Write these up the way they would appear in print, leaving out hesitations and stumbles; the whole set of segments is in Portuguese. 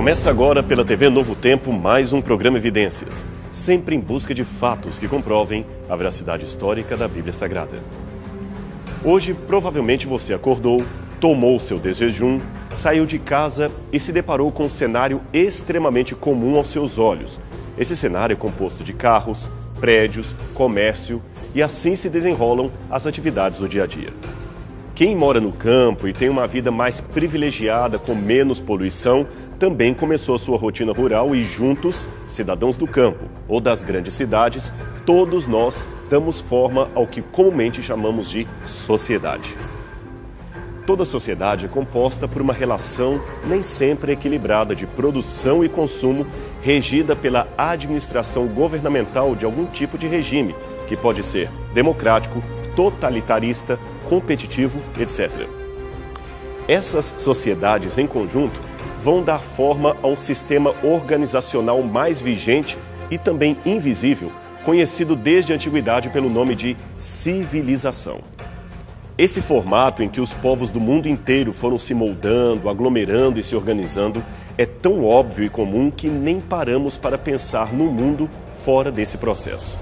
Começa agora pela TV Novo Tempo mais um programa Evidências, sempre em busca de fatos que comprovem a veracidade histórica da Bíblia Sagrada. Hoje, provavelmente você acordou, tomou seu desjejum, saiu de casa e se deparou com um cenário extremamente comum aos seus olhos. Esse cenário é composto de carros, prédios, comércio e assim se desenrolam as atividades do dia a dia. Quem mora no campo e tem uma vida mais privilegiada com menos poluição também começou a sua rotina rural e juntos, cidadãos do campo ou das grandes cidades, todos nós damos forma ao que comumente chamamos de sociedade. Toda sociedade é composta por uma relação nem sempre equilibrada de produção e consumo, regida pela administração governamental de algum tipo de regime, que pode ser democrático, totalitarista, competitivo, etc. Essas sociedades em conjunto vão dar forma a um sistema organizacional mais vigente e também invisível, conhecido desde a antiguidade pelo nome de civilização. Esse formato em que os povos do mundo inteiro foram se moldando, aglomerando e se organizando é tão óbvio e comum que nem paramos para pensar no mundo fora desse processo.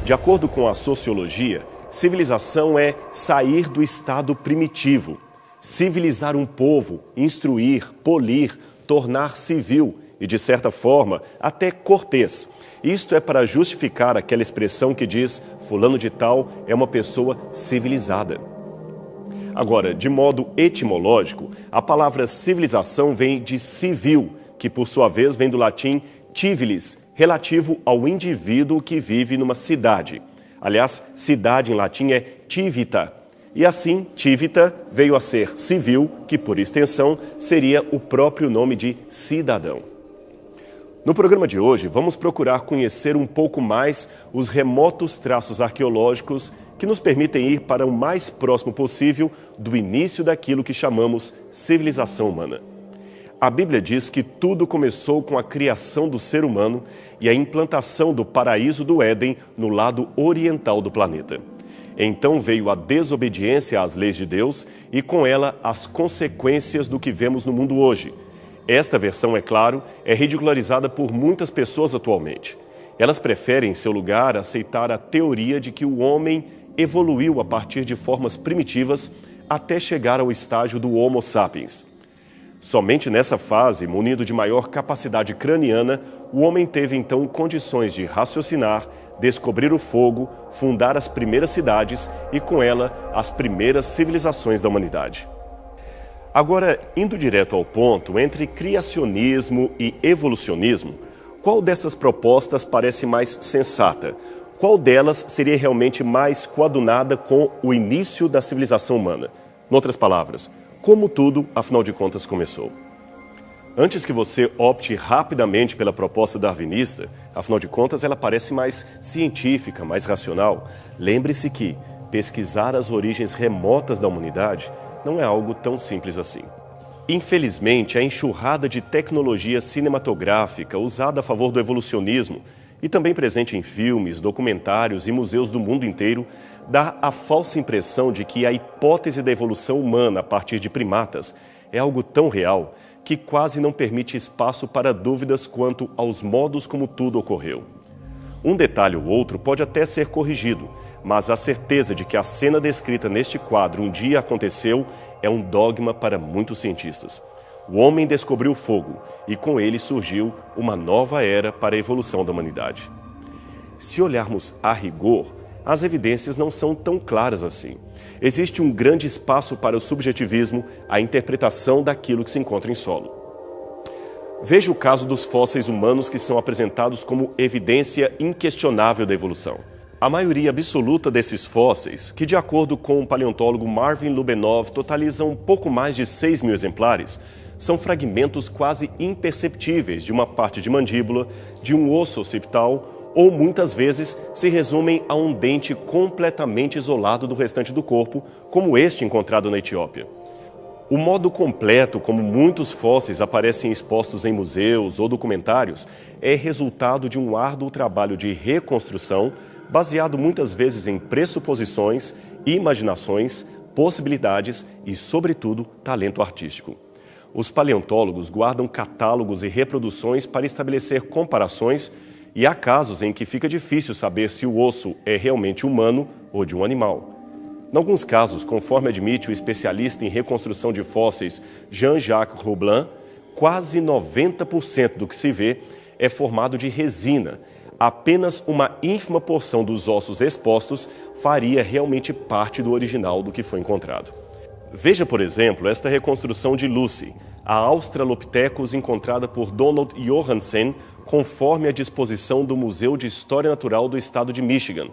De acordo com a sociologia, civilização é sair do estado primitivo, civilizar um povo, instruir, polir, tornar civil e, de certa forma, até cortês. Isto é para justificar aquela expressão que diz fulano de tal é uma pessoa civilizada. Agora, de modo etimológico, a palavra civilização vem de civil, que por sua vez vem do latim civilis, relativo ao indivíduo que vive numa cidade. Aliás, cidade em latim é civita. E assim, civita veio a ser civil, que por extensão seria o próprio nome de cidadão. No programa de hoje, vamos procurar conhecer um pouco mais os remotos traços arqueológicos que nos permitem ir para o mais próximo possível do início daquilo que chamamos civilização humana. A Bíblia diz que tudo começou com a criação do ser humano e a implantação do paraíso do Éden no lado oriental do planeta. Então veio a desobediência às leis de Deus e com ela as consequências do que vemos no mundo hoje. Esta versão, é claro, é ridicularizada por muitas pessoas atualmente. Elas preferem, em seu lugar, aceitar a teoria de que o homem evoluiu a partir de formas primitivas até chegar ao estágio do Homo sapiens. Somente nessa fase, munido de maior capacidade craniana, o homem teve então condições de raciocinar, descobrir o fogo, fundar as primeiras cidades e, com ela, as primeiras civilizações da humanidade. Agora, indo direto ao ponto, entre criacionismo e evolucionismo, qual dessas propostas parece mais sensata? Qual delas seria realmente mais coadunada com o início da civilização humana? Em outras palavras, como tudo, afinal de contas, começou? Antes que você opte rapidamente pela proposta darwinista, afinal de contas, ela parece mais científica, mais racional, lembre-se que pesquisar as origens remotas da humanidade não é algo tão simples assim. Infelizmente, a enxurrada de tecnologia cinematográfica usada a favor do evolucionismo e também presente em filmes, documentários e museus do mundo inteiro, dá a falsa impressão de que a hipótese da evolução humana a partir de primatas é algo tão real que quase não permite espaço para dúvidas quanto aos modos como tudo ocorreu. Um detalhe ou outro pode até ser corrigido, mas a certeza de que a cena descrita neste quadro um dia aconteceu é um dogma para muitos cientistas. O homem descobriu o fogo e com ele surgiu uma nova era para a evolução da humanidade. Se olharmos a rigor, as evidências não são tão claras assim. Existe um grande espaço para o subjetivismo, a interpretação daquilo que se encontra em solo. Veja o caso dos fósseis humanos que são apresentados como evidência inquestionável da evolução. A maioria absoluta desses fósseis, que de acordo com o paleontólogo Marvin Lubenov totalizam um pouco mais de 6.000 exemplares, são fragmentos quase imperceptíveis de uma parte de mandíbula, de um osso occipital ou muitas vezes se resumem a um dente completamente isolado do restante do corpo, como este encontrado na Etiópia. O modo completo como muitos fósseis aparecem expostos em museus ou documentários é resultado de um árduo trabalho de reconstrução baseado muitas vezes em pressuposições, imaginações, possibilidades e, sobretudo, talento artístico. os paleontólogos guardam catálogos e reproduções para estabelecer comparações e há casos em que fica difícil saber se o osso é realmente humano ou de um animal. Em alguns casos, conforme admite o especialista em reconstrução de fósseis Jean-Jacques Roublin, quase 90% do que se vê é formado de resina. Apenas uma ínfima porção dos ossos expostos faria realmente parte do original do que foi encontrado. Veja, por exemplo, esta reconstrução de Lucy, a Australopithecus encontrada por Donald Johansen, conforme a disposição do Museu de História Natural do Estado de Michigan.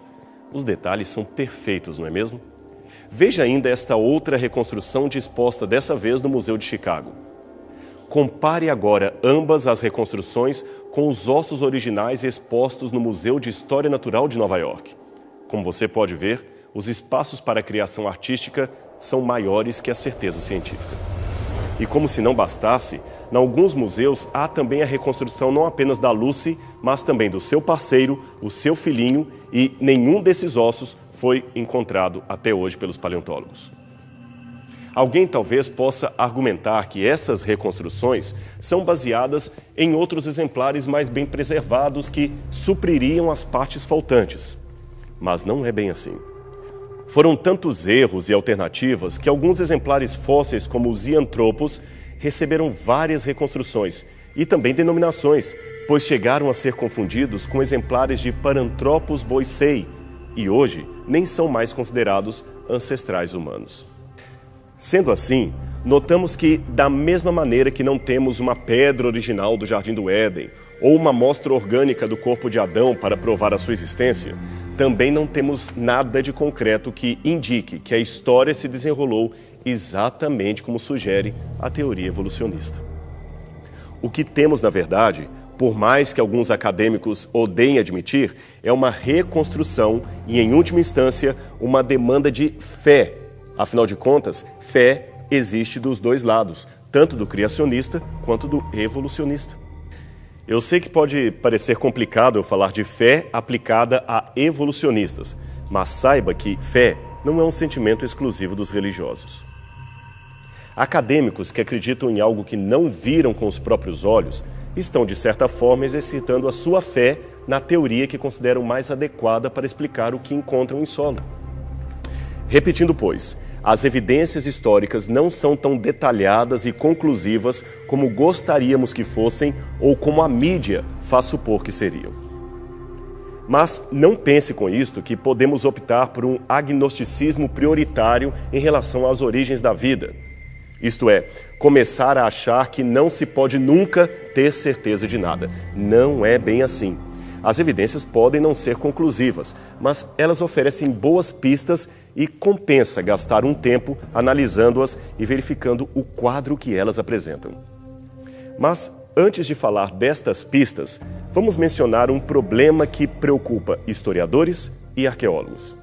Os detalhes são perfeitos, não é mesmo? Veja ainda esta outra reconstrução disposta dessa vez no Museu de Chicago. Compare agora ambas as reconstruções com os ossos originais expostos no Museu de História Natural de Nova York. Como você pode ver, os espaços para a criação artística são maiores que a certeza científica. E como se não bastasse, em alguns museus há também a reconstrução não apenas da Lucy, mas também do seu parceiro, o seu filhinho, e nenhum desses ossos foi encontrado até hoje pelos paleontólogos. Alguém talvez possa argumentar que essas reconstruções são baseadas em outros exemplares mais bem preservados que supririam as partes faltantes. Mas não é bem assim. Foram tantos erros e alternativas que alguns exemplares fósseis, como os Zinanthropus, receberam várias reconstruções e também denominações, pois chegaram a ser confundidos com exemplares de Paranthropus boisei e hoje nem são mais considerados ancestrais humanos. Sendo assim, notamos que, da mesma maneira que não temos uma pedra original do Jardim do Éden ou uma amostra orgânica do corpo de Adão para provar a sua existência, também não temos nada de concreto que indique que a história se desenrolou exatamente como sugere a teoria evolucionista. O que temos, na verdade, por mais que alguns acadêmicos odeiem admitir, é uma reconstrução e, em última instância, uma demanda de fé. Afinal de contas, fé existe dos dois lados, tanto do criacionista quanto do evolucionista. Eu sei que pode parecer complicado eu falar de fé aplicada a evolucionistas, mas saiba que fé não é um sentimento exclusivo dos religiosos. Acadêmicos que acreditam em algo que não viram com os próprios olhos estão, de certa forma, exercitando a sua fé na teoria que consideram mais adequada para explicar o que encontram em solo. Repetindo, pois, as evidências históricas não são tão detalhadas e conclusivas como gostaríamos que fossem ou como a mídia faz supor que seriam. Mas não pense com isto que podemos optar por um agnosticismo prioritário em relação às origens da vida. Isto é, começar a achar que não se pode nunca ter certeza de nada. Não é bem assim. As evidências podem não ser conclusivas, mas elas oferecem boas pistas e compensa gastar um tempo analisando-as e verificando o quadro que elas apresentam. Mas, antes de falar destas pistas, vamos mencionar um problema que preocupa historiadores e arqueólogos.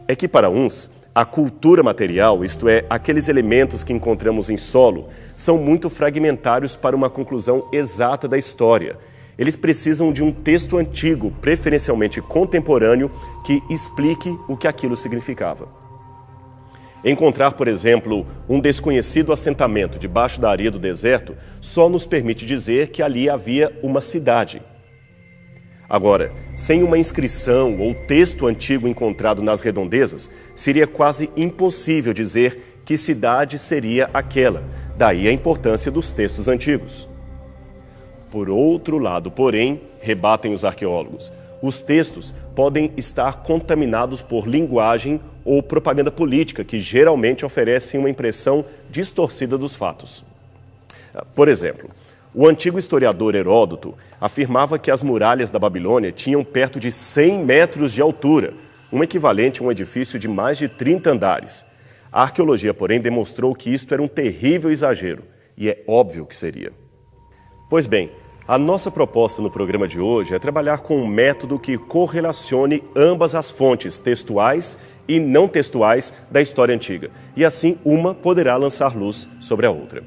É que, para uns, a cultura material, isto é, aqueles elementos que encontramos em solo, são muito fragmentários para uma conclusão exata da história. Eles precisam de um texto antigo, preferencialmente contemporâneo, que explique o que aquilo significava. Encontrar, por exemplo, um desconhecido assentamento debaixo da areia do deserto só nos permite dizer que ali havia uma cidade. Agora, sem uma inscrição ou texto antigo encontrado nas redondezas, seria quase impossível dizer que cidade seria aquela, daí a importância dos textos antigos. Por outro lado, porém, rebatem os arqueólogos, os textos podem estar contaminados por linguagem ou propaganda política que geralmente oferecem uma impressão distorcida dos fatos. Por exemplo, o antigo historiador Heródoto afirmava que as muralhas da Babilônia tinham perto de 100 metros de altura, um equivalente a um edifício de mais de 30 andares. A arqueologia, porém, demonstrou que isto era um terrível exagero, e é óbvio que seria. Pois bem, a nossa proposta no programa de hoje é trabalhar com um método que correlacione ambas as fontes textuais e não textuais da história antiga, e assim uma poderá lançar luz sobre a outra.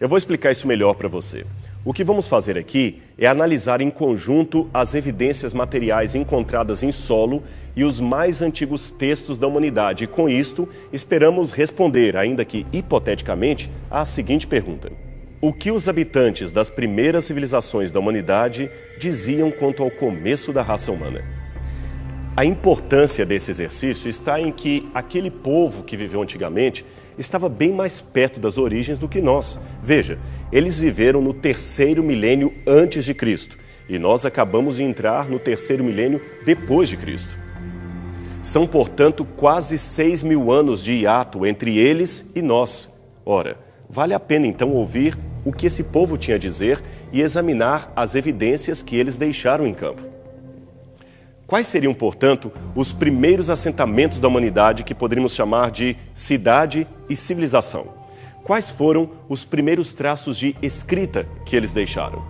Eu vou explicar isso melhor para você. O que vamos fazer aqui é analisar em conjunto as evidências materiais encontradas em solo e os mais antigos textos da humanidade. E com isto, esperamos responder, ainda que hipoteticamente, à seguinte pergunta: o que os habitantes das primeiras civilizações da humanidade diziam quanto ao começo da raça humana? A importância desse exercício está em que aquele povo que viveu antigamente estava bem mais perto das origens do que nós. Veja, eles viveram no 3º milênio antes de Cristo e nós acabamos de entrar no 3º milênio depois de Cristo. São, portanto, quase 6.000 anos de hiato entre eles e nós. Ora, vale a pena então ouvir o que esse povo tinha a dizer e examinar as evidências que eles deixaram em campo. Quais seriam, portanto, os primeiros assentamentos da humanidade que poderíamos chamar de cidade e civilização? Quais foram os primeiros traços de escrita que eles deixaram?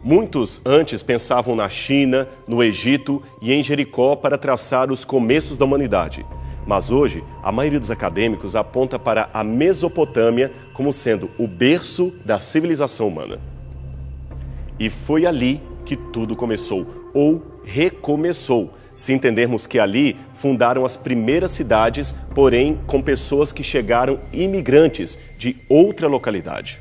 Muitos antes pensavam na China, no Egito e em Jericó para traçar os começos da humanidade. Mas hoje, a maioria dos acadêmicos aponta para a Mesopotâmia como sendo o berço da civilização humana. E foi ali que tudo começou, ou recomeçou, se entendermos que ali fundaram as primeiras cidades, porém com pessoas que chegaram imigrantes de outra localidade.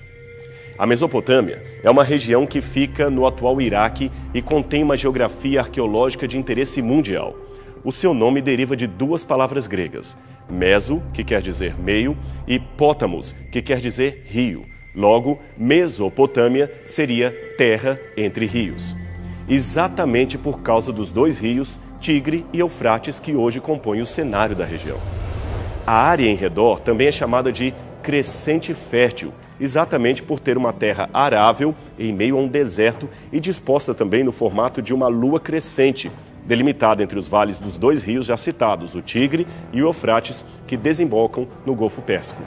A Mesopotâmia é uma região que fica no atual Iraque e contém uma geografia arqueológica de interesse mundial. O seu nome deriva de duas palavras gregas, meso, que quer dizer meio, e pótamos, que quer dizer rio. Logo, Mesopotâmia seria terra entre rios. Exatamente por causa dos dois rios, Tigre e Eufrates, que hoje compõem o cenário da região. A área em redor também é chamada de crescente fértil, exatamente por ter uma terra arável em meio a um deserto e disposta também no formato de uma lua crescente, delimitada entre os vales dos dois rios já citados, o Tigre e o Eufrates, que desembocam no Golfo Pérsico.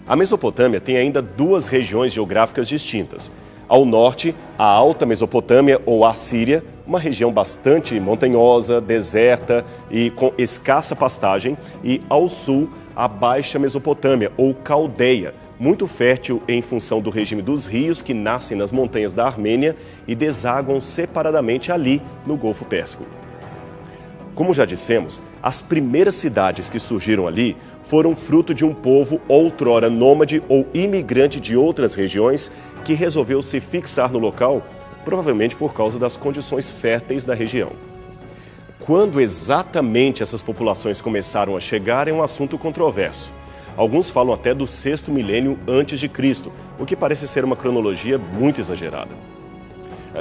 A Mesopotâmia tem ainda duas regiões geográficas distintas. Ao norte, a Alta Mesopotâmia ou Assíria, uma região bastante montanhosa, deserta e com escassa pastagem, e ao sul, a Baixa Mesopotâmia ou Caldeia, muito fértil em função do regime dos rios que nascem nas montanhas da Armênia e desaguam separadamente ali no Golfo Pérsico. Como já dissemos, as primeiras cidades que surgiram ali foram fruto de um povo outrora nômade ou imigrante de outras regiões que resolveu se fixar no local, provavelmente por causa das condições férteis da região. Quando exatamente essas populações começaram a chegar é um assunto controverso. Alguns falam até do 6º milênio antes de Cristo, o que parece ser uma cronologia muito exagerada.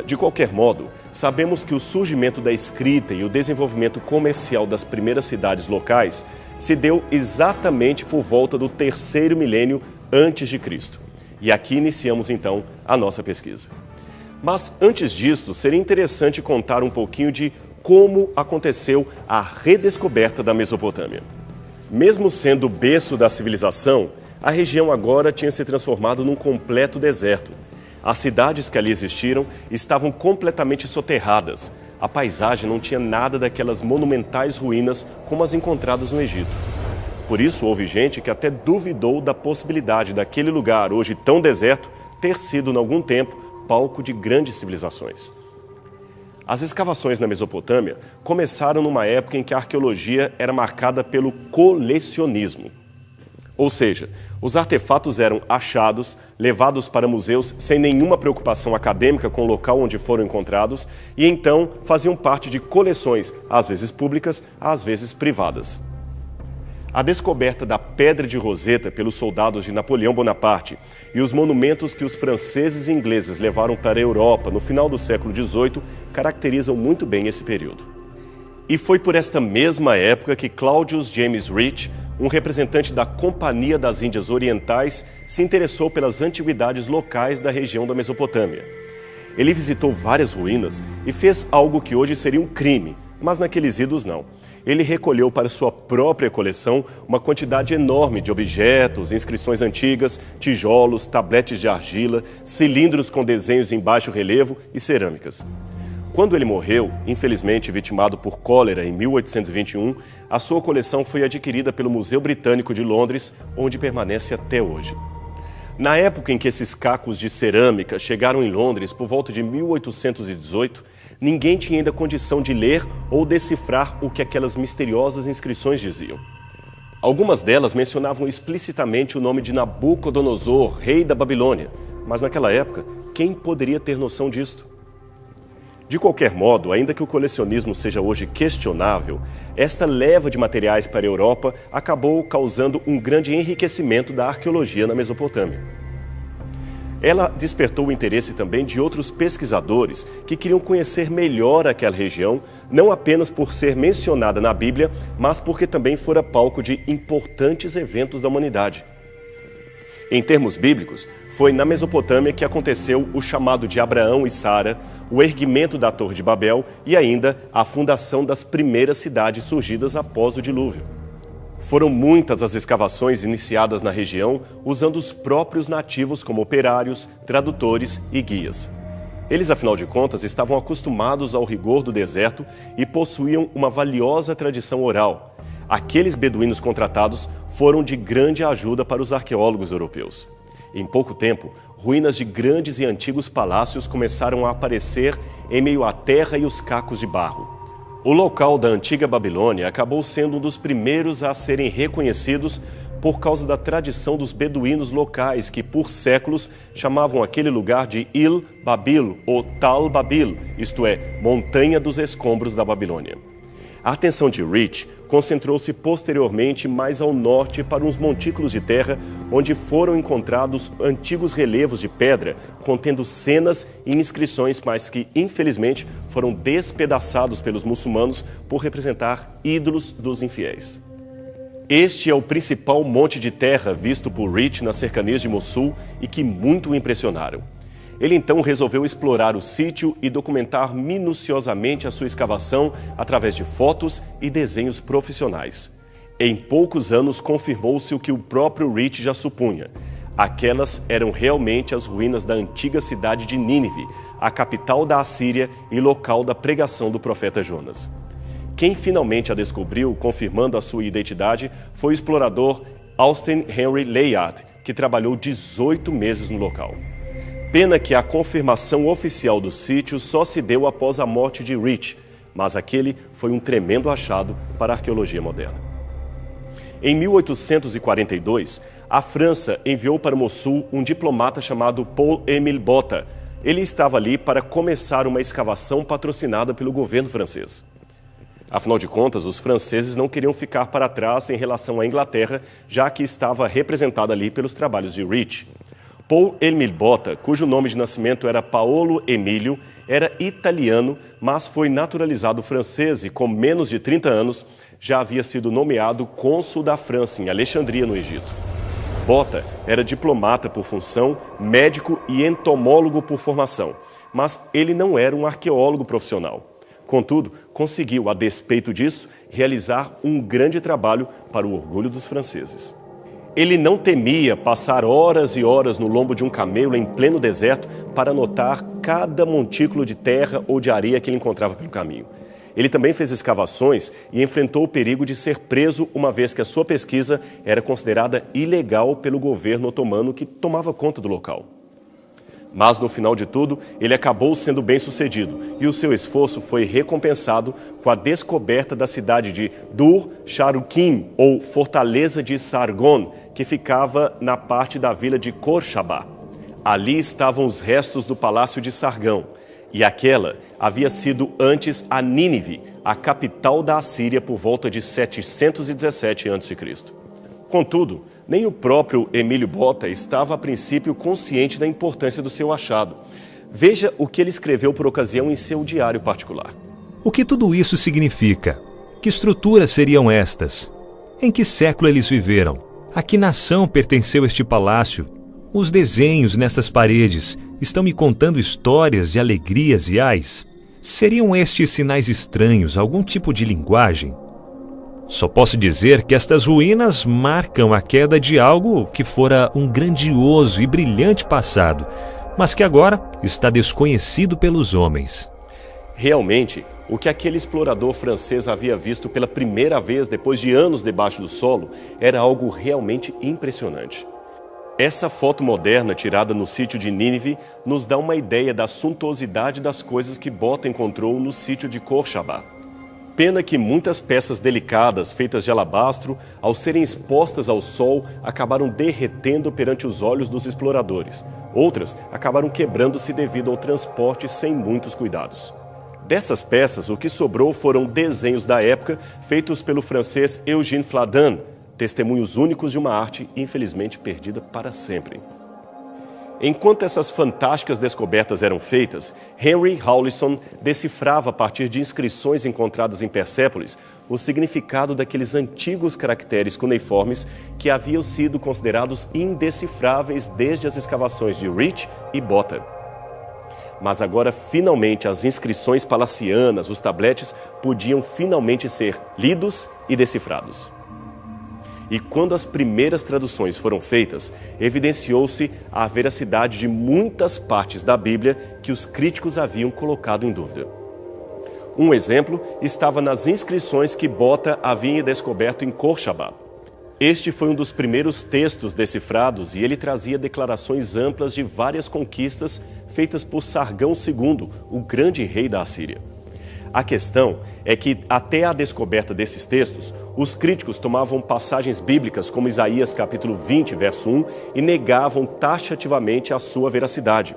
De qualquer modo, sabemos que o surgimento da escrita e o desenvolvimento comercial das primeiras cidades locais se deu exatamente por volta do 3º milênio antes de Cristo. E aqui iniciamos então a nossa pesquisa. Mas antes disso, seria interessante contar um pouquinho de como aconteceu a redescoberta da Mesopotâmia. Mesmo sendo o berço da civilização, a região agora tinha se transformado num completo deserto. As cidades que ali existiram estavam completamente soterradas. A paisagem não tinha nada daquelas monumentais ruínas como as encontradas no Egito. Por isso, houve gente que até duvidou da possibilidade daquele lugar, hoje tão deserto, ter sido, em algum tempo, palco de grandes civilizações. As escavações na Mesopotâmia começaram numa época em que a arqueologia era marcada pelo colecionismo. Ou seja, os artefatos eram achados, levados para museus sem nenhuma preocupação acadêmica com o local onde foram encontrados e então faziam parte de coleções, às vezes públicas, às vezes privadas. A descoberta da Pedra de Roseta pelos soldados de Napoleão Bonaparte e os monumentos que os franceses e ingleses levaram para a Europa no final do século XVIII caracterizam muito bem esse período. E foi por esta mesma época que Claudius James Rich, um representante da Companhia das Índias Orientais, se interessou pelas antiguidades locais da região da Mesopotâmia. Ele visitou várias ruínas e fez algo que hoje seria um crime, mas naqueles idos não. Ele recolheu para sua própria coleção uma quantidade enorme de objetos, inscrições antigas, tijolos, tabletes de argila, cilindros com desenhos em baixo relevo e cerâmicas. Quando ele morreu, infelizmente vitimado por cólera em 1821, a sua coleção foi adquirida pelo Museu Britânico de Londres, onde permanece até hoje. Na época em que esses cacos de cerâmica chegaram em Londres, por volta de 1818, ninguém tinha ainda condição de ler ou decifrar o que aquelas misteriosas inscrições diziam. Algumas delas mencionavam explicitamente o nome de Nabucodonosor, rei da Babilônia, mas naquela época, quem poderia ter noção disto? De qualquer modo, ainda que o colecionismo seja hoje questionável, esta leva de materiais para a Europa acabou causando um grande enriquecimento da arqueologia na Mesopotâmia. Ela despertou o interesse também de outros pesquisadores que queriam conhecer melhor aquela região, não apenas por ser mencionada na Bíblia, mas porque também fora palco de importantes eventos da humanidade. Em termos bíblicos, foi na Mesopotâmia que aconteceu o chamado de Abraão e Sara, o erguimento da Torre de Babel e ainda a fundação das primeiras cidades surgidas após o dilúvio. Foram muitas as escavações iniciadas na região, usando os próprios nativos como operários, tradutores e guias. Eles, afinal de contas, estavam acostumados ao rigor do deserto e possuíam uma valiosa tradição oral. Aqueles beduínos contratados foram de grande ajuda para os arqueólogos europeus. Em pouco tempo, ruínas de grandes e antigos palácios começaram a aparecer em meio à terra e os cacos de barro. O local da antiga Babilônia acabou sendo um dos primeiros a serem reconhecidos por causa da tradição dos beduínos locais que, por séculos, chamavam aquele lugar de Il Babil ou Tal Babil, isto é, Montanha dos Escombros da Babilônia. A atenção de Rich concentrou-se posteriormente mais ao norte para uns montículos de terra, onde foram encontrados antigos relevos de pedra contendo cenas e inscrições, mas que, infelizmente, foram despedaçados pelos muçulmanos por representar ídolos dos infiéis. Este é o principal monte de terra visto por Rich nas cercanias de Mossul e que muito o impressionaram. Ele então resolveu explorar o sítio e documentar minuciosamente a sua escavação através de fotos e desenhos profissionais. Em poucos anos confirmou-se o que o próprio Rich já supunha. Aquelas eram realmente as ruínas da antiga cidade de Nínive, a capital da Assíria e local da pregação do profeta Jonas. Quem finalmente a descobriu, confirmando a sua identidade, foi o explorador Austin Henry Layard, que trabalhou 18 meses no local. Pena que a confirmação oficial do sítio só se deu após a morte de Rich, mas aquele foi um tremendo achado para a arqueologia moderna. Em 1842, a França enviou para Mossul um diplomata chamado Paul-Émile Botta. Ele estava ali para começar uma escavação patrocinada pelo governo francês. Afinal de contas, os franceses não queriam ficar para trás em relação à Inglaterra, já que estava representada ali pelos trabalhos de Rich. Paul-Émile Botta, cujo nome de nascimento era Paolo Emílio, era italiano, mas foi naturalizado francês e, com menos de 30 anos, já havia sido nomeado cônsul da França em Alexandria, no Egito. Botta era diplomata por função, médico e entomólogo por formação, mas ele não era um arqueólogo profissional. Contudo, conseguiu, a despeito disso, realizar um grande trabalho para o orgulho dos franceses. Ele não temia passar horas e horas no lombo de um camelo em pleno deserto para anotar cada montículo de terra ou de areia que ele encontrava pelo caminho. Ele também fez escavações e enfrentou o perigo de ser preso, uma vez que a sua pesquisa era considerada ilegal pelo governo otomano que tomava conta do local. Mas, no final de tudo, ele acabou sendo bem-sucedido e o seu esforço foi recompensado com a descoberta da cidade de Dur-Sharukim, ou Fortaleza de Sargon, que ficava na parte da vila de Khorshaba. Ali estavam os restos do palácio de Sargão, e aquela havia sido antes a Nínive, a capital da Assíria, por volta de 717 a.C. Contudo, nem o próprio Emílio Botta estava a princípio consciente da importância do seu achado. Veja o que ele escreveu por ocasião em seu diário particular. O que tudo isso significa? Que estruturas seriam estas? Em que século eles viveram? A que nação pertenceu este palácio? Os desenhos nestas paredes estão me contando histórias de alegrias e ais? Seriam estes sinais estranhos algum tipo de linguagem? Só posso dizer que estas ruínas marcam a queda de algo que fora um grandioso e brilhante passado, mas que agora está desconhecido pelos homens. Realmente, o que aquele explorador francês havia visto pela primeira vez depois de anos debaixo do solo era algo realmente impressionante. Essa foto moderna tirada no sítio de Nínive nos dá uma ideia da suntuosidade das coisas que Bota encontrou no sítio de Khorshaba. Pena que muitas peças delicadas, feitas de alabastro, ao serem expostas ao sol, acabaram derretendo perante os olhos dos exploradores. Outras acabaram quebrando-se devido ao transporte sem muitos cuidados. Dessas peças, o que sobrou foram desenhos da época feitos pelo francês Eugène Fladan, testemunhos únicos de uma arte infelizmente perdida para sempre. Enquanto essas fantásticas descobertas eram feitas, Henry Rawlinson decifrava a partir de inscrições encontradas em Persépolis o significado daqueles antigos caracteres cuneiformes que haviam sido considerados indecifráveis desde as escavações de Rich e Bota. Mas agora, finalmente, as inscrições palacianas, os tabletes, podiam finalmente ser lidos e decifrados. E quando as primeiras traduções foram feitas, evidenciou-se a veracidade de muitas partes da Bíblia que os críticos haviam colocado em dúvida. Um exemplo estava nas inscrições que Bota havia descoberto em Khorshaba. Este foi um dos primeiros textos decifrados e ele trazia declarações amplas de várias conquistas feitas por Sargão II, o grande rei da Assíria. A questão é que, até a descoberta desses textos, os críticos tomavam passagens bíblicas como Isaías capítulo 20, verso 1, e negavam taxativamente a sua veracidade.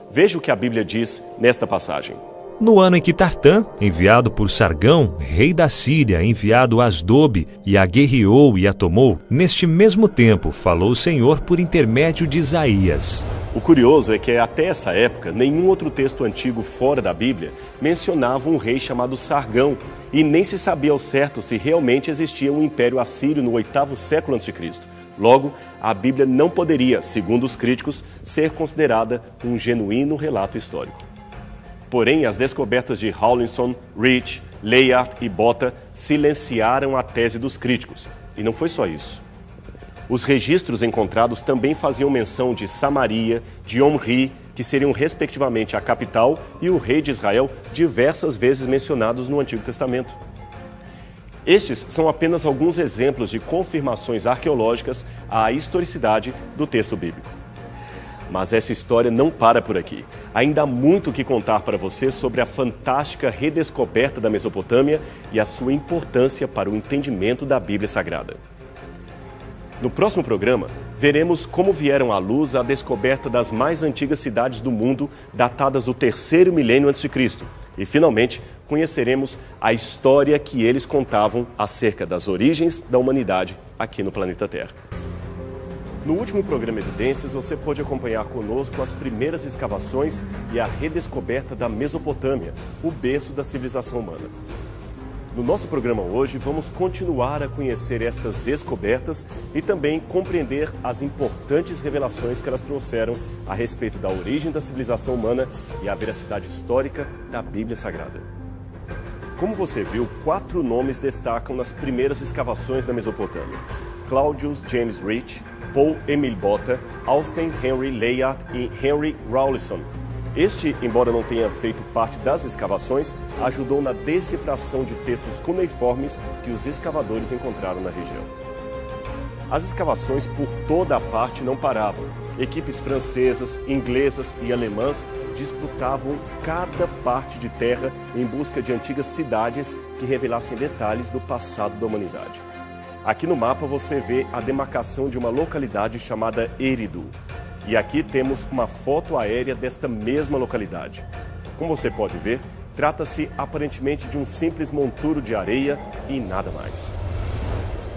Veja o que a Bíblia diz nesta passagem. No ano em que Tartã, enviado por Sargão, rei da Síria, enviado a Asdobe, e a guerreou e a tomou, neste mesmo tempo falou o Senhor por intermédio de Isaías. O curioso é que até essa época, nenhum outro texto antigo fora da Bíblia mencionava um rei chamado Sargão, e nem se sabia ao certo se realmente existia um império assírio no 8º século a.C. Logo, a Bíblia não poderia, segundo os críticos, ser considerada um genuíno relato histórico. Porém, as descobertas de Rawlinson, Rich, Layard e Bota silenciaram a tese dos críticos. E não foi só isso. Os registros encontrados também faziam menção de Samaria, de Omri, que seriam respectivamente a capital e o rei de Israel, diversas vezes mencionados no Antigo Testamento. Estes são apenas alguns exemplos de confirmações arqueológicas à historicidade do texto bíblico. Mas essa história não para por aqui. Ainda há muito o que contar para você sobre a fantástica redescoberta da Mesopotâmia e a sua importância para o entendimento da Bíblia Sagrada. No próximo programa, veremos como vieram à luz a descoberta das mais antigas cidades do mundo, datadas do 3º milênio a.C. E, finalmente, conheceremos a história que eles contavam acerca das origens da humanidade aqui no planeta Terra. No último programa Evidências, você pôde acompanhar conosco as primeiras escavações e a redescoberta da Mesopotâmia, o berço da civilização humana. No nosso programa hoje, vamos continuar a conhecer estas descobertas e também compreender as importantes revelações que elas trouxeram a respeito da origem da civilização humana e a veracidade histórica da Bíblia Sagrada. Como você viu, 4 nomes destacam nas primeiras escavações da Mesopotâmia: Claudius James Rich, Paul Emil Bota, Austen Henry Layard e Henry Rawlinson. Este, embora não tenha feito parte das escavações, ajudou na decifração de textos cuneiformes que os escavadores encontraram na região. As escavações por toda a parte não paravam. Equipes francesas, inglesas e alemãs disputavam cada parte de terra em busca de antigas cidades que revelassem detalhes do passado da humanidade. Aqui no mapa você vê a demarcação de uma localidade chamada Eridu. E aqui temos uma foto aérea desta mesma localidade. Como você pode ver, trata-se aparentemente de um simples monturo de areia e nada mais.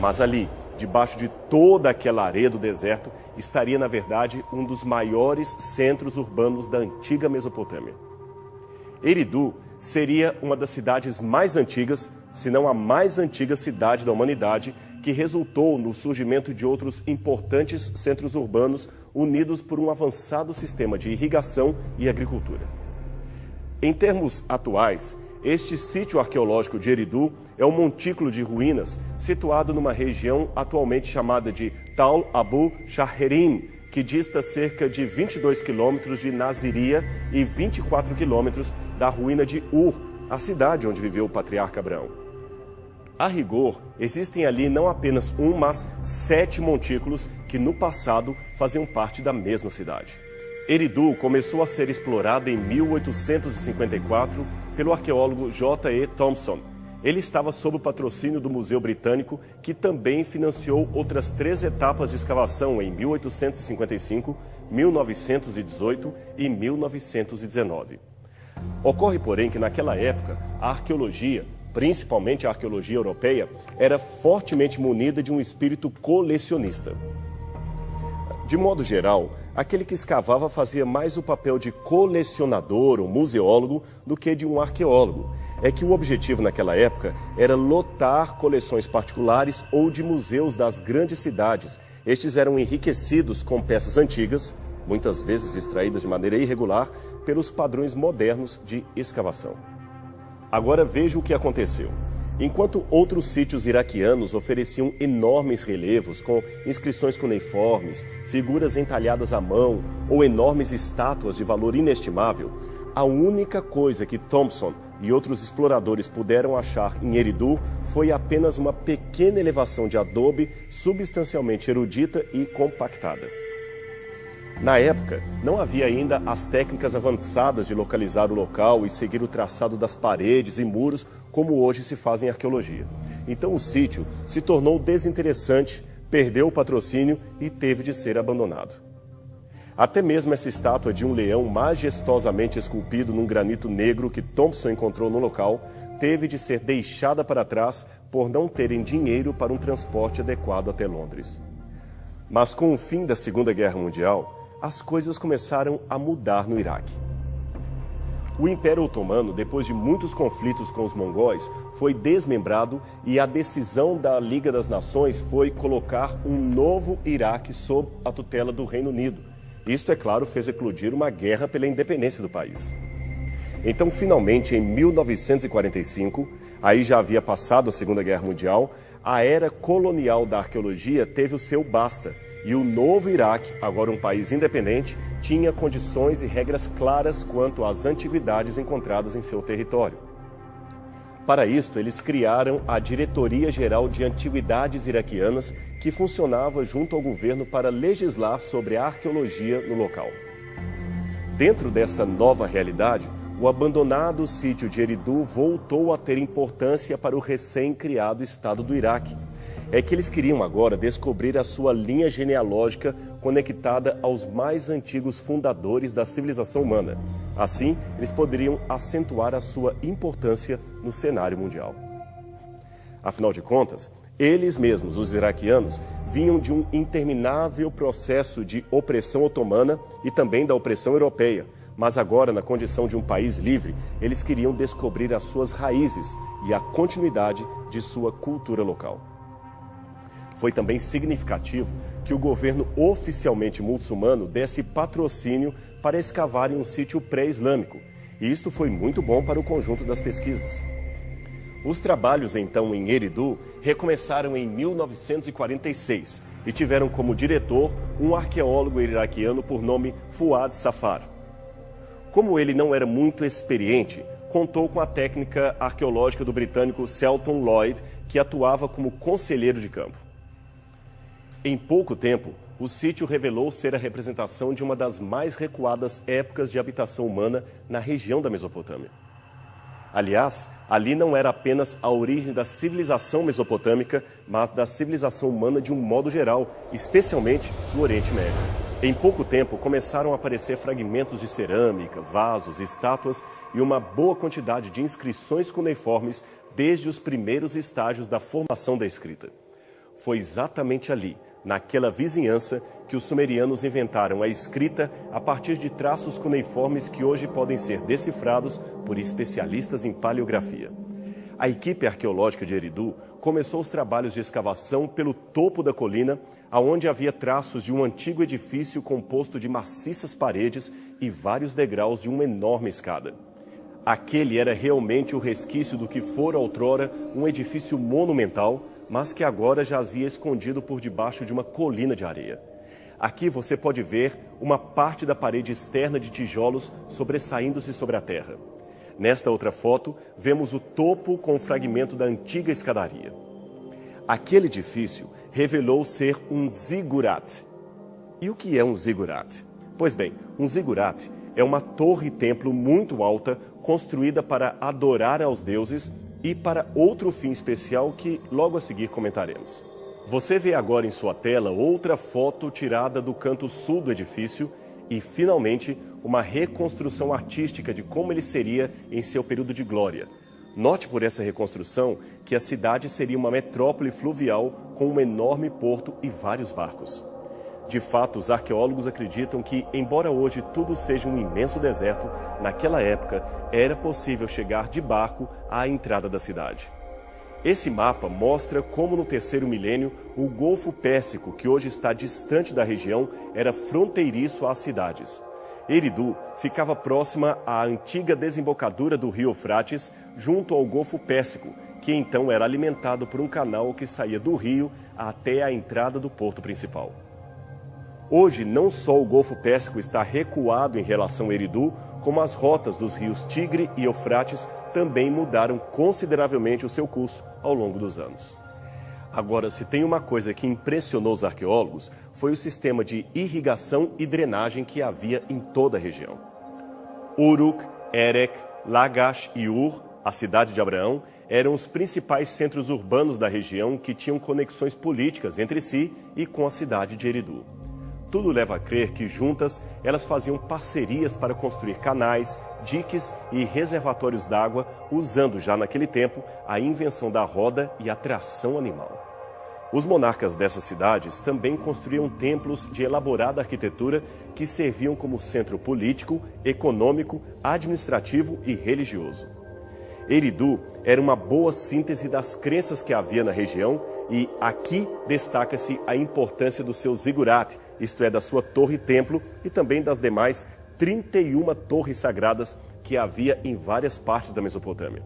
Mas ali, debaixo de toda aquela areia do deserto, estaria na verdade um dos maiores centros urbanos da antiga Mesopotâmia. Eridu seria uma das cidades mais antigas, se não a mais antiga cidade da humanidade, que resultou no surgimento de outros importantes centros urbanos unidos por um avançado sistema de irrigação e agricultura. Em termos atuais, este sítio arqueológico de Eridu é um montículo de ruínas situado numa região atualmente chamada de Tal Abu Shaherim, que dista cerca de 22 quilômetros de Naziria e 24 quilômetros da ruína de Ur, a cidade onde viveu o patriarca Abraão. A rigor, existem ali não apenas um, mas 7 montículos que no passado faziam parte da mesma cidade. Eridu começou a ser explorada em 1854 pelo arqueólogo J.E. Thompson. Ele estava sob o patrocínio do Museu Britânico, que também financiou outras 3 etapas de escavação em 1855, 1918 e 1919. Ocorre, porém, que naquela época a arqueologia, principalmente a arqueologia europeia, era fortemente munida de um espírito colecionista. De modo geral, aquele que escavava fazia mais o papel de colecionador ou museólogo do que de um arqueólogo. É que o objetivo naquela época era lotar coleções particulares ou de museus das grandes cidades. Estes eram enriquecidos com peças antigas, muitas vezes extraídas de maneira irregular, pelos padrões modernos de escavação. Agora veja o que aconteceu. Enquanto outros sítios iraquianos ofereciam enormes relevos com inscrições cuneiformes, figuras entalhadas à mão ou enormes estátuas de valor inestimável, a única coisa que Thompson e outros exploradores puderam achar em Eridu foi apenas uma pequena elevação de adobe substancialmente erudita e compactada. Na época, não havia ainda as técnicas avançadas de localizar o local e seguir o traçado das paredes e muros como hoje se faz em arqueologia. Então o sítio se tornou desinteressante, perdeu o patrocínio e teve de ser abandonado. Até mesmo essa estátua de um leão majestosamente esculpido num granito negro que Thompson encontrou no local teve de ser deixada para trás por não terem dinheiro para um transporte adequado até Londres. Mas com o fim da Segunda Guerra Mundial, as coisas começaram a mudar no Iraque. O Império Otomano, depois de muitos conflitos com os mongóis, foi desmembrado e a decisão da Liga das Nações foi colocar um novo Iraque sob a tutela do Reino Unido. Isto, é claro, fez eclodir uma guerra pela independência do país. Então, finalmente, em 1945, aí já havia passado a Segunda Guerra Mundial, a era colonial da arqueologia teve o seu basta. E o novo Iraque, agora um país independente, tinha condições e regras claras quanto às antiguidades encontradas em seu território. Para isto, eles criaram a Diretoria Geral de Antiguidades Iraquianas, que funcionava junto ao governo para legislar sobre a arqueologia no local. Dentro dessa nova realidade, o abandonado sítio de Eridu voltou a ter importância para o recém-criado Estado do Iraque. É que eles queriam agora descobrir a sua linha genealógica conectada aos mais antigos fundadores da civilização humana. Assim, eles poderiam acentuar a sua importância no cenário mundial. Afinal de contas, eles mesmos, os iraquianos, vinham de um interminável processo de opressão otomana e também da opressão europeia. Mas agora, na condição de um país livre, eles queriam descobrir as suas raízes e a continuidade de sua cultura local. Foi também significativo que o governo oficialmente muçulmano desse patrocínio para escavar em um sítio pré-islâmico. E isto foi muito bom para o conjunto das pesquisas. Os trabalhos, então, em Eridu recomeçaram em 1946 e tiveram como diretor um arqueólogo iraquiano por nome Fuad Safar. Como ele não era muito experiente, contou com a técnica arqueológica do britânico Selton Lloyd, que atuava como conselheiro de campo. Em pouco tempo, o sítio revelou ser a representação de uma das mais recuadas épocas de habitação humana na região da Mesopotâmia. Aliás, ali não era apenas a origem da civilização mesopotâmica, mas da civilização humana de um modo geral, especialmente no Oriente Médio. Em pouco tempo, começaram a aparecer fragmentos de cerâmica, vasos, estátuas e uma boa quantidade de inscrições cuneiformes desde os primeiros estágios da formação da escrita. Foi exatamente ali, naquela vizinhança, que os sumerianos inventaram a escrita a partir de traços cuneiformes que hoje podem ser decifrados por especialistas em paleografia. A equipe arqueológica de Eridu começou os trabalhos de escavação pelo topo da colina, aonde havia traços de um antigo edifício composto de maciças paredes e vários degraus de uma enorme escada. Aquele era realmente o resquício do que fora outrora um edifício monumental, mas que agora jazia escondido por debaixo de uma colina de areia. Aqui você pode ver uma parte da parede externa de tijolos sobressaindo-se sobre a terra. Nesta outra foto, vemos o topo com um fragmento da antiga escadaria. Aquele edifício revelou ser um zigurat. E o que é um zigurat? Pois bem, um zigurat é uma torre-templo muito alta, construída para adorar aos deuses e para outro fim especial que logo a seguir comentaremos. Você vê agora em sua tela outra foto tirada do canto sul do edifício e, finalmente, uma reconstrução artística de como ele seria em seu período de glória. Note por essa reconstrução que a cidade seria uma metrópole fluvial com um enorme porto e vários barcos. De fato, os arqueólogos acreditam que, embora hoje tudo seja um imenso deserto, naquela época era possível chegar de barco à entrada da cidade. Esse mapa mostra como no terceiro milênio o Golfo Pérsico, que hoje está distante da região, era fronteiriço às cidades. Eridu ficava próxima à antiga desembocadura do rio Eufrates, junto ao Golfo Pérsico, que então era alimentado por um canal que saía do rio até a entrada do porto principal. Hoje, não só o Golfo Pérsico está recuado em relação a Eridu, como as rotas dos rios Tigre e Eufrates também mudaram consideravelmente o seu curso ao longo dos anos. Agora, se tem uma coisa que impressionou os arqueólogos, foi o sistema de irrigação e drenagem que havia em toda a região. Uruk, Erech, Lagash e Ur, a cidade de Abraão, eram os principais centros urbanos da região que tinham conexões políticas entre si e com a cidade de Eridu. Tudo leva a crer que juntas elas faziam parcerias para construir canais, diques e reservatórios d'água, usando já naquele tempo a invenção da roda e a tração animal. Os monarcas dessas cidades também construíam templos de elaborada arquitetura que serviam como centro político, econômico, administrativo e religioso. Eridu era uma boa síntese das crenças que havia na região e aqui destaca-se a importância do seu zigurat, isto é, da sua torre-templo e também das demais 31 torres sagradas que havia em várias partes da Mesopotâmia.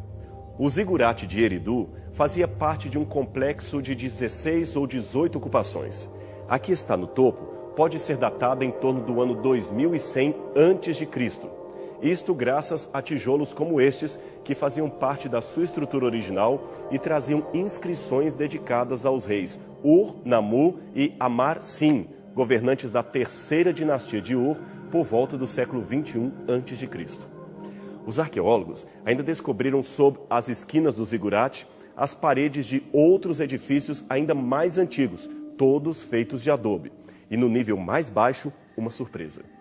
O zigurat de Eridu fazia parte de um complexo de 16 ou 18 ocupações. Aqui está no topo, pode ser datada em torno do ano 2100 a.C., isto graças a tijolos como estes, que faziam parte da sua estrutura original e traziam inscrições dedicadas aos reis Ur, Namu e Amar-Sin, governantes da terceira dinastia de Ur, por volta do século 21 a.C. Os arqueólogos ainda descobriram sob as esquinas do zigurat as paredes de outros edifícios ainda mais antigos, todos feitos de adobe. E no nível mais baixo, uma surpresa.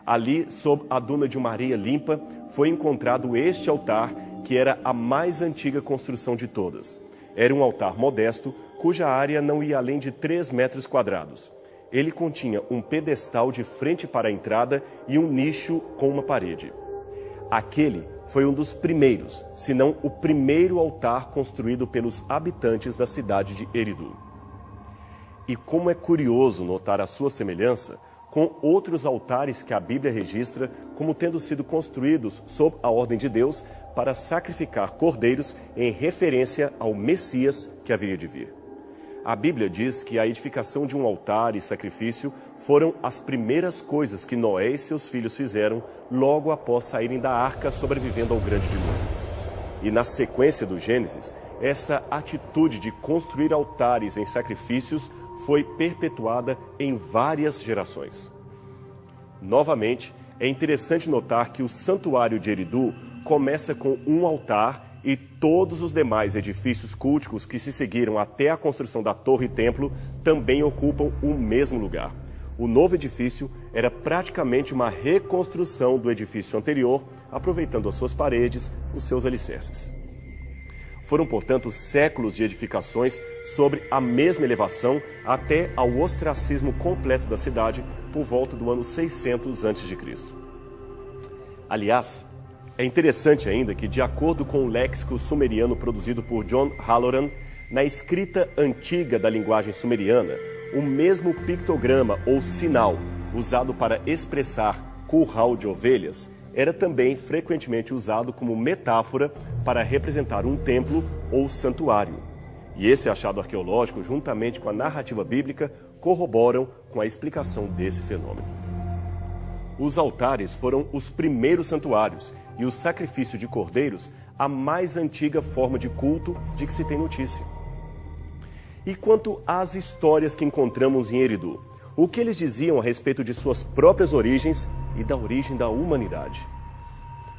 Ali, sob a duna de uma areia limpa, foi encontrado este altar, que era a mais antiga construção de todas. Era um altar modesto, cuja área não ia além de 3 metros quadrados. Ele continha um pedestal de frente para a entrada e um nicho com uma parede. Aquele foi um dos primeiros, se não o primeiro altar construído pelos habitantes da cidade de Eridu. E como é curioso notar a sua semelhança com outros altares que a Bíblia registra como tendo sido construídos sob a ordem de Deus para sacrificar cordeiros em referência ao Messias que haveria de vir. A Bíblia diz que a edificação de um altar e sacrifício foram as primeiras coisas que Noé e seus filhos fizeram logo após saírem da arca sobrevivendo ao grande dilúvio. E na sequência do Gênesis, essa atitude de construir altares em sacrifícios foi perpetuada em várias gerações. Novamente, é interessante notar que o santuário de Eridu começa com um altar e todos os demais edifícios culticos que se seguiram até a construção da torre-templo também ocupam o mesmo lugar. O novo edifício era praticamente uma reconstrução do edifício anterior, aproveitando as suas paredes, os seus alicerces. Foram, portanto, séculos de edificações sobre a mesma elevação até ao ostracismo completo da cidade por volta do ano 600 a.C. Aliás, é interessante ainda que, de acordo com o léxico sumeriano produzido por John Halloran, na escrita antiga da linguagem sumeriana, o mesmo pictograma ou sinal usado para expressar curral de ovelhas era também frequentemente usado como metáfora para representar um templo ou santuário. E esse achado arqueológico, juntamente com a narrativa bíblica, corroboram com a explicação desse fenômeno. os altares foram os primeiros santuários e o sacrifício de cordeiros a mais antiga forma de culto de que se tem notícia. E quanto às histórias que encontramos em Eridu, o que eles diziam a respeito de suas próprias origens e da origem da humanidade?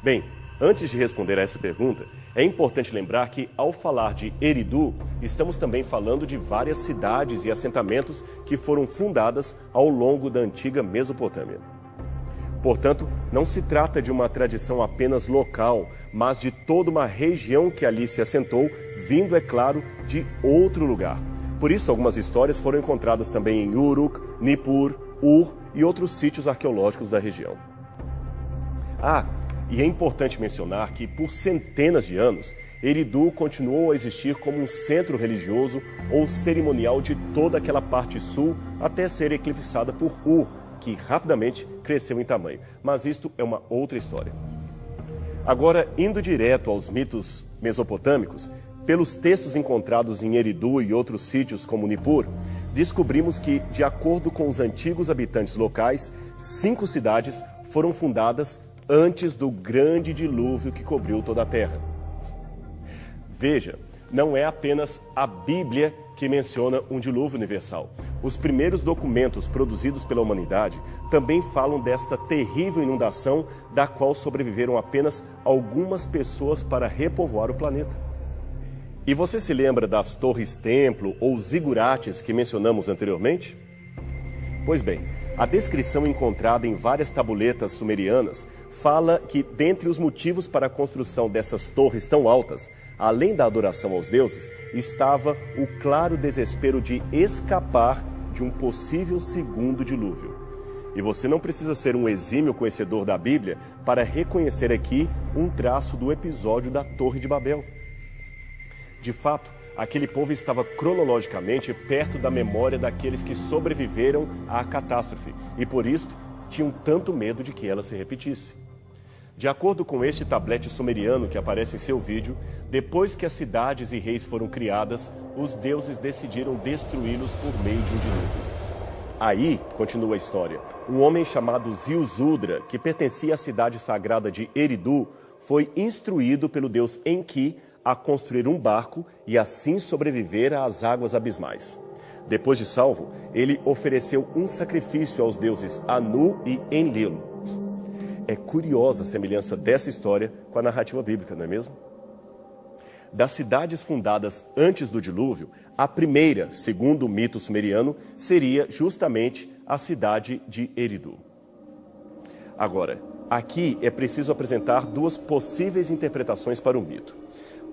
Bem, antes de responder a essa pergunta, é importante lembrar que, ao falar de Eridu, estamos também falando de várias cidades e assentamentos que foram fundadas ao longo da antiga Mesopotâmia. Portanto, não se trata de uma tradição apenas local, mas de toda uma região que ali se assentou, vindo, é claro, de outro lugar. Por isso, algumas histórias foram encontradas também em Uruk, Nippur, Ur e outros sítios arqueológicos da região. E é importante mencionar que, por centenas de anos, Eridu continuou a existir como um centro religioso ou cerimonial de toda aquela parte sul, até ser eclipsada por Ur, que rapidamente cresceu em tamanho. Mas isto é uma outra história. Agora, indo direto aos mitos mesopotâmicos, pelos textos encontrados em Eridu e outros sítios como Nippur, descobrimos que, de acordo com os antigos habitantes locais, 5 cidades foram fundadas antes do grande dilúvio que cobriu toda a terra. Veja, não é apenas a Bíblia que menciona um dilúvio universal. Os primeiros documentos produzidos pela humanidade também falam desta terrível inundação da qual sobreviveram apenas algumas pessoas para repovoar o planeta. E você se lembra das torres-templo ou zigurates que mencionamos anteriormente? Pois bem, a descrição encontrada em várias tabuletas sumerianas fala que, dentre os motivos para a construção dessas torres tão altas, além da adoração aos deuses, estava o claro desespero de escapar de um possível segundo dilúvio. E você não precisa ser um exímio conhecedor da Bíblia para reconhecer aqui um traço do episódio da Torre de Babel. De fato, aquele povo estava cronologicamente perto da memória daqueles que sobreviveram à catástrofe e, por isto, tinham tanto medo de que ela se repetisse. De acordo com este tablete sumeriano que aparece em seu vídeo, depois que as cidades e reis foram criadas, os deuses decidiram destruí-los por meio de um dilúvio. Aí, continua a história, um homem chamado Ziusudra, que pertencia à cidade sagrada de Eridu, foi instruído pelo deus Enki a construir um barco e assim sobreviver às águas abismais. Depois de salvo, ele ofereceu um sacrifício aos deuses Anu e Enlil. É curiosa a semelhança dessa história com a narrativa bíblica, não é mesmo? Das cidades fundadas antes do dilúvio, a primeira, segundo o mito sumeriano, seria justamente a cidade de Eridu. Agora, aqui é preciso apresentar 2 possíveis interpretações para o mito.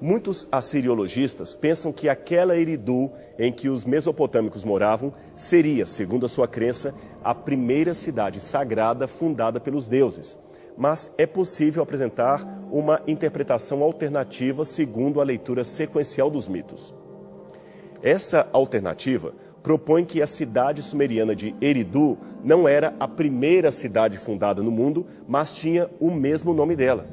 Muitos assiriologistas pensam que aquela Eridu em que os mesopotâmicos moravam seria, segundo a sua crença, a primeira cidade sagrada fundada pelos deuses. Mas é possível apresentar uma interpretação alternativa segundo a leitura sequencial dos mitos. Essa alternativa propõe que a cidade sumeriana de Eridu não era a primeira cidade fundada no mundo, mas tinha o mesmo nome dela.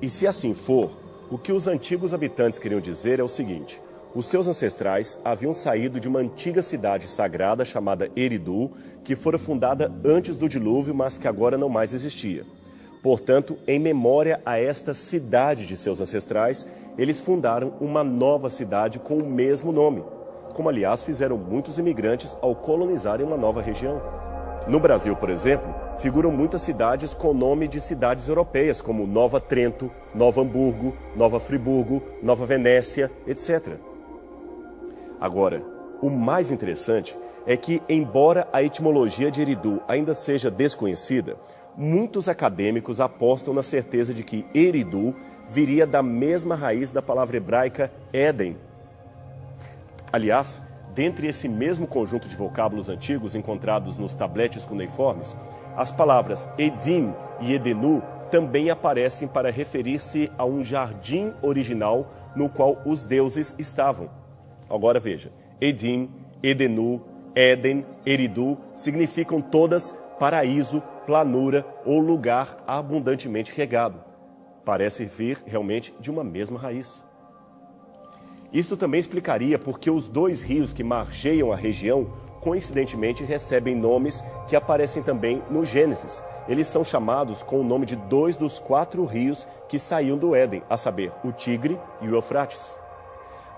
E se assim for, o que os antigos habitantes queriam dizer é o seguinte: os seus ancestrais haviam saído de uma antiga cidade sagrada chamada Eridu, que fora fundada antes do dilúvio, mas que agora não mais existia. Portanto, em memória a esta cidade de seus ancestrais, eles fundaram uma nova cidade com o mesmo nome, como aliás fizeram muitos imigrantes ao colonizarem uma nova região. No Brasil, por exemplo, figuram muitas cidades com nome de cidades europeias, como Nova Trento, Nova Hamburgo, Nova Friburgo, Nova Venécia, etc. Agora, o mais interessante é que, embora a etimologia de Eridu ainda seja desconhecida, muitos acadêmicos apostam na certeza de que Eridu viria da mesma raiz da palavra hebraica Éden. Aliás, dentre esse mesmo conjunto de vocábulos antigos encontrados nos tabletes cuneiformes, as palavras Edim e Edenu também aparecem para referir-se a um jardim original no qual os deuses estavam. Agora veja, Edim, Edenu, Éden, Eridu significam todas paraíso, planura ou lugar abundantemente regado. Parece vir realmente de uma mesma raiz. Isso também explicaria por que os 2 rios que margeiam a região, coincidentemente, recebem nomes que aparecem também no Gênesis, eles são chamados com o nome de 2 dos 4 rios que saíam do Éden, a saber, o Tigre e o Eufrates.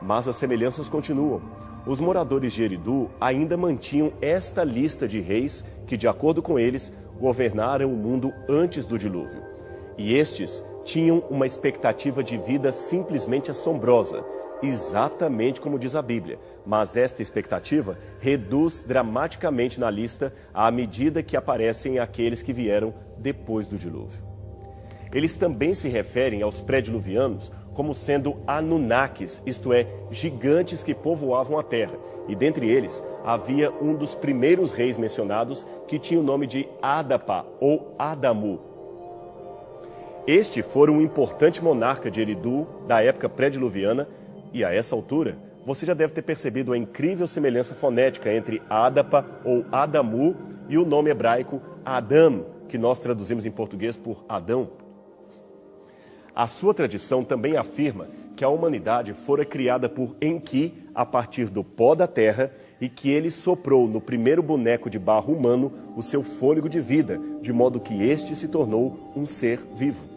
Mas as semelhanças continuam. Os moradores de Eridu ainda mantinham esta lista de reis que, de acordo com eles, governaram o mundo antes do dilúvio. E estes tinham uma expectativa de vida simplesmente assombrosa, exatamente como diz a Bíblia. Mas esta expectativa reduz dramaticamente na lista à medida que aparecem aqueles que vieram depois do dilúvio. Eles também se referem aos pré-diluvianos como sendo Anunnakis, isto é, gigantes que povoavam a terra. E dentre eles havia um dos primeiros reis mencionados que tinha o nome de Adapa ou Adamu. Este fora um importante monarca de Eridu da época pré-diluviana e a essa altura você já deve ter percebido a incrível semelhança fonética entre Adapa ou Adamu e o nome hebraico Adam, que nós traduzimos em português por Adão. A sua tradição também afirma que a humanidade fora criada por Enki a partir do pó da terra e que ele soprou no primeiro boneco de barro humano o seu fôlego de vida, de modo que este se tornou um ser vivo.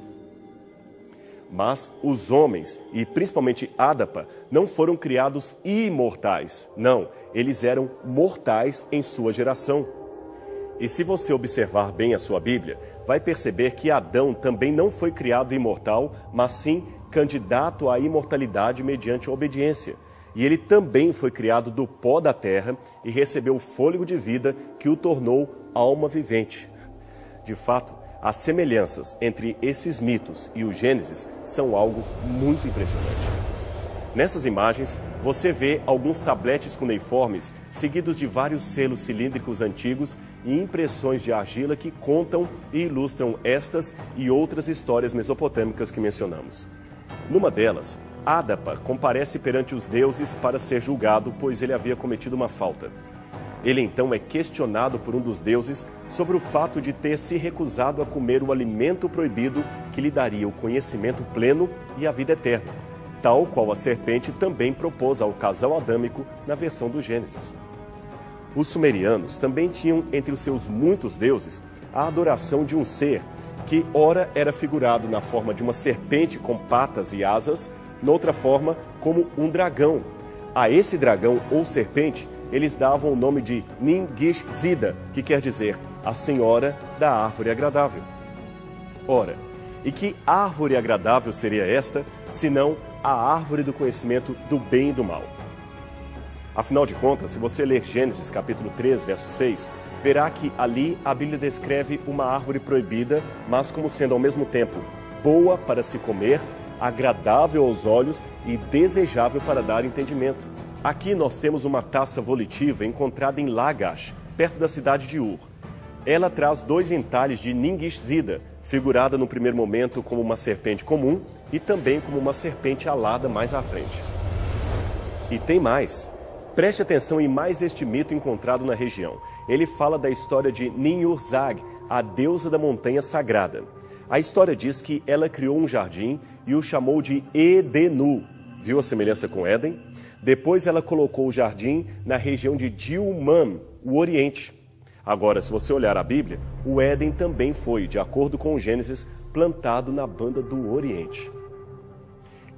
Mas os homens, e principalmente Adapa, não foram criados imortais. Não, eles eram mortais em sua geração. E se você observar bem a sua Bíblia, vai perceber que Adão também não foi criado imortal, mas sim candidato à imortalidade mediante a obediência. E ele também foi criado do pó da terra e recebeu o fôlego de vida que o tornou alma vivente. De fato, as semelhanças entre esses mitos e o Gênesis são algo muito impressionante. Nessas imagens, você vê alguns tabletes cuneiformes seguidos de vários selos cilíndricos antigos e impressões de argila que contam e ilustram estas e outras histórias mesopotâmicas que mencionamos. Numa delas, Adapa comparece perante os deuses para ser julgado, pois ele havia cometido uma falta. Ele então é questionado por um dos deuses sobre o fato de ter se recusado a comer o alimento proibido que lhe daria o conhecimento pleno e a vida eterna, tal qual a serpente também propôs ao casal adâmico na versão do Gênesis. Os sumerianos também tinham entre os seus muitos deuses a adoração de um ser que ora era figurado na forma de uma serpente com patas e asas, noutra forma como um dragão. A esse dragão ou serpente eles davam o nome de Nin-Gish-Zida, que quer dizer a senhora da árvore agradável. Ora, e que árvore agradável seria esta, senão a árvore do conhecimento do bem e do mal? Afinal de contas, se você ler Gênesis capítulo 3, verso 6, verá que ali a Bíblia descreve uma árvore proibida, mas como sendo ao mesmo tempo boa para se comer, agradável aos olhos e desejável para dar entendimento. Aqui nós temos uma taça volitiva encontrada em Lagash, perto da cidade de Ur. Ela traz 2 entalhes de Nin-Gish-Zida, figurada no primeiro momento como uma serpente comum e também como uma serpente alada mais à frente. E tem mais. Preste atenção em mais este mito encontrado na região. Ele fala da história de Nin-Urzag, a deusa da montanha sagrada. A história diz que ela criou um jardim e o chamou de Edenu. Viu a semelhança com Éden? Depois ela colocou o jardim na região de Dilman, o Oriente. Agora, se você olhar a Bíblia, o Éden também foi, de acordo com o Gênesis, plantado na banda do Oriente.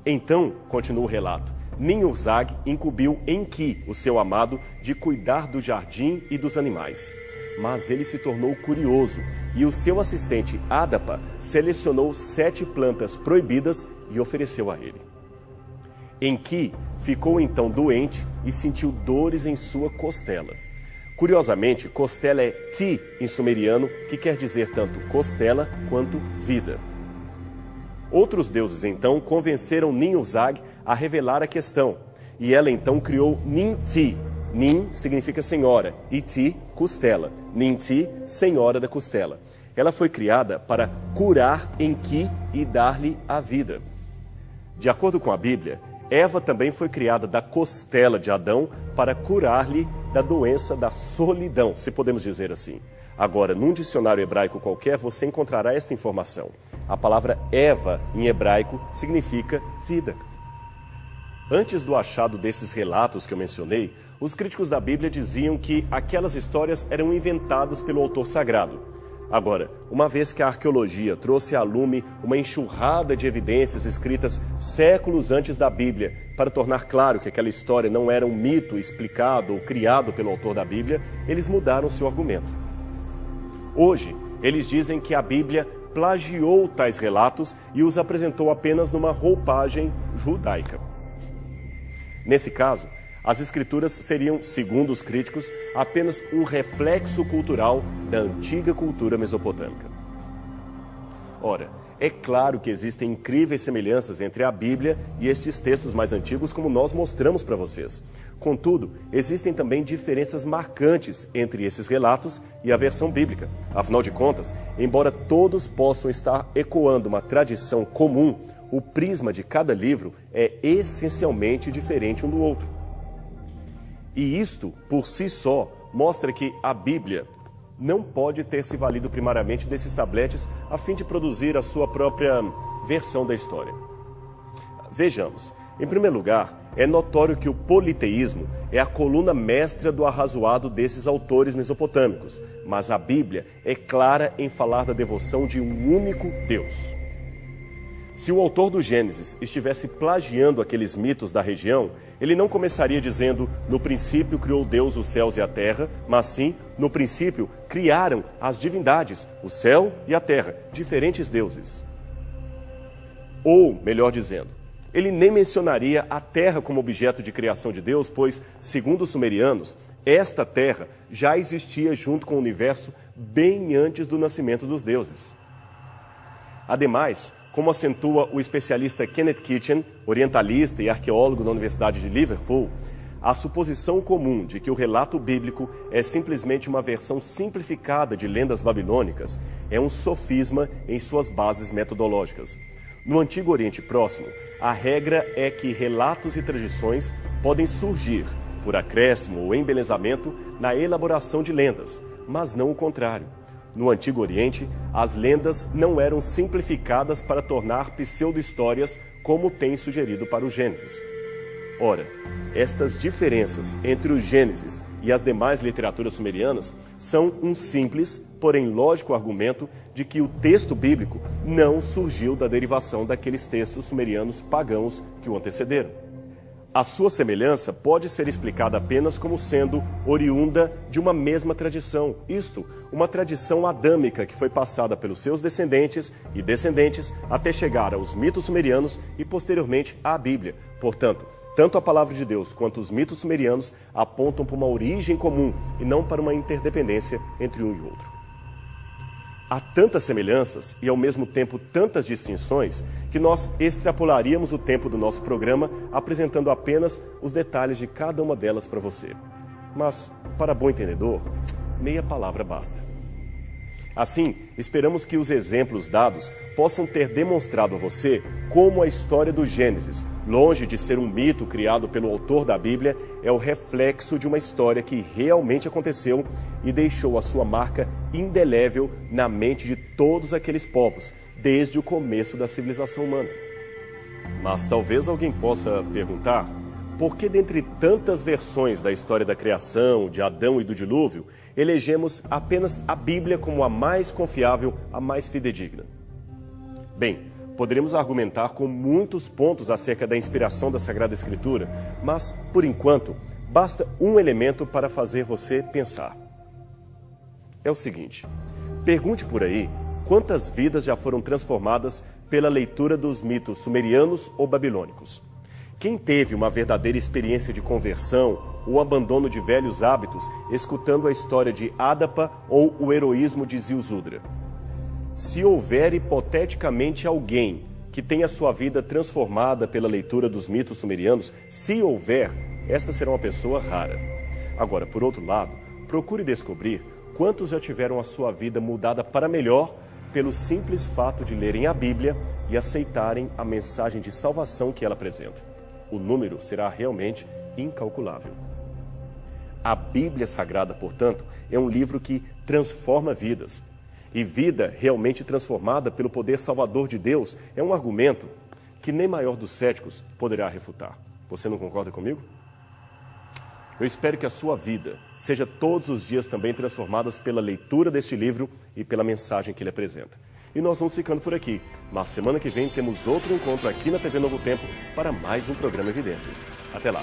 Então, continua o relato, Nin-Urzag incumbiu Enki, o seu amado, de cuidar do jardim e dos animais. Mas ele se tornou curioso e o seu assistente Adapa selecionou 7 plantas proibidas e ofereceu a ele. Enki ficou então doente e sentiu dores em sua costela. Curiosamente, costela é ti em sumeriano, que quer dizer tanto costela quanto vida. Outros deuses então convenceram Nin-Urzag a revelar a questão, e ela então criou Nin-Ti. Nin significa senhora e Ti, costela. Nin-Ti, senhora da costela. Ela foi criada para curar Enki e dar-lhe a vida. De acordo com a Bíblia, Eva também foi criada da costela de Adão para curar-lhe da doença da solidão, se podemos dizer assim. Agora, num dicionário hebraico qualquer, você encontrará esta informação. A palavra Eva, em hebraico, significa vida. Antes do achado desses relatos que eu mencionei, os críticos da Bíblia diziam que aquelas histórias eram inventadas pelo autor sagrado. Agora, uma vez que a arqueologia trouxe à lume uma enxurrada de evidências escritas séculos antes da Bíblia para tornar claro que aquela história não era um mito explicado ou criado pelo autor da Bíblia, eles mudaram seu argumento. Hoje, eles dizem que a Bíblia plagiou tais relatos e os apresentou apenas numa roupagem judaica. Nesse caso, as escrituras seriam, segundo os críticos, apenas um reflexo cultural da antiga cultura mesopotâmica. Ora, é claro que existem incríveis semelhanças entre a Bíblia e estes textos mais antigos, como nós mostramos para vocês. Contudo, existem também diferenças marcantes entre esses relatos e a versão bíblica. Afinal de contas, embora todos possam estar ecoando uma tradição comum, o prisma de cada livro é essencialmente diferente um do outro. E isto, por si só, mostra que a Bíblia não pode ter se valido primariamente desses tabletes a fim de produzir a sua própria versão da história. Vejamos. Em primeiro lugar, é notório que o politeísmo é a coluna mestra do arrazoado desses autores mesopotâmicos, mas a Bíblia é clara em falar da devoção de um único Deus. Se o autor do Gênesis estivesse plagiando aqueles mitos da região, ele não começaria dizendo, no princípio criou Deus os céus e a terra, mas sim, no princípio, criaram as divindades, o céu e a terra, diferentes deuses. Ou, melhor dizendo, ele nem mencionaria a terra como objeto de criação de Deus, pois, segundo os sumerianos, esta terra já existia junto com o universo bem antes do nascimento dos deuses. Ademais, como acentua o especialista Kenneth Kitchen, orientalista e arqueólogo da Universidade de Liverpool, a suposição comum de que o relato bíblico é simplesmente uma versão simplificada de lendas babilônicas é um sofisma em suas bases metodológicas. No Antigo Oriente Próximo, a regra é que relatos e tradições podem surgir, por acréscimo ou embelezamento, na elaboração de lendas, mas não o contrário. No Antigo Oriente, as lendas não eram simplificadas para tornar pseudo-histórias como tem sugerido para o Gênesis. Ora, estas diferenças entre o Gênesis e as demais literaturas sumerianas são um simples, porém lógico argumento de que o texto bíblico não surgiu da derivação daqueles textos sumerianos pagãos que o antecederam. A sua semelhança pode ser explicada apenas como sendo oriunda de uma mesma tradição, isto, uma tradição adâmica que foi passada pelos seus descendentes e descendentes até chegar aos mitos sumerianos e posteriormente à Bíblia. Portanto, tanto a palavra de Deus quanto os mitos sumerianos apontam para uma origem comum e não para uma interdependência entre um e outro. Há tantas semelhanças e, ao mesmo tempo, tantas distinções que nós extrapolaríamos o tempo do nosso programa apresentando apenas os detalhes de cada uma delas para você. Mas, para bom entendedor, meia palavra basta. Assim, esperamos que os exemplos dados possam ter demonstrado a você como a história do Gênesis, longe de ser um mito criado pelo autor da Bíblia, é o reflexo de uma história que realmente aconteceu e deixou a sua marca indelével na mente de todos aqueles povos, desde o começo da civilização humana. Mas talvez alguém possa perguntar, por que dentre tantas versões da história da criação, de Adão e do dilúvio, elegemos apenas a Bíblia como a mais confiável, a mais fidedigna? Bem, poderíamos argumentar com muitos pontos acerca da inspiração da Sagrada Escritura, mas, por enquanto, basta um elemento para fazer você pensar. É o seguinte, pergunte por aí quantas vidas já foram transformadas pela leitura dos mitos sumerianos ou babilônicos. Quem teve uma verdadeira experiência de conversão ou abandono de velhos hábitos escutando a história de Adapa ou o heroísmo de Ziusudra? Se houver hipoteticamente alguém que tenha sua vida transformada pela leitura dos mitos sumerianos, se houver, esta será uma pessoa rara. Agora, por outro lado, procure descobrir quantos já tiveram a sua vida mudada para melhor pelo simples fato de lerem a Bíblia e aceitarem a mensagem de salvação que ela apresenta. O número será realmente incalculável. A Bíblia Sagrada, portanto, é um livro que transforma vidas. E vida realmente transformada pelo poder salvador de Deus é um argumento que nem maior dos céticos poderá refutar. Você não concorda comigo? Eu espero que a sua vida seja todos os dias também transformada pela leitura deste livro e pela mensagem que ele apresenta. E nós vamos ficando por aqui, mas semana que vem temos outro encontro aqui na TV Novo Tempo para mais um programa Evidências. Até lá!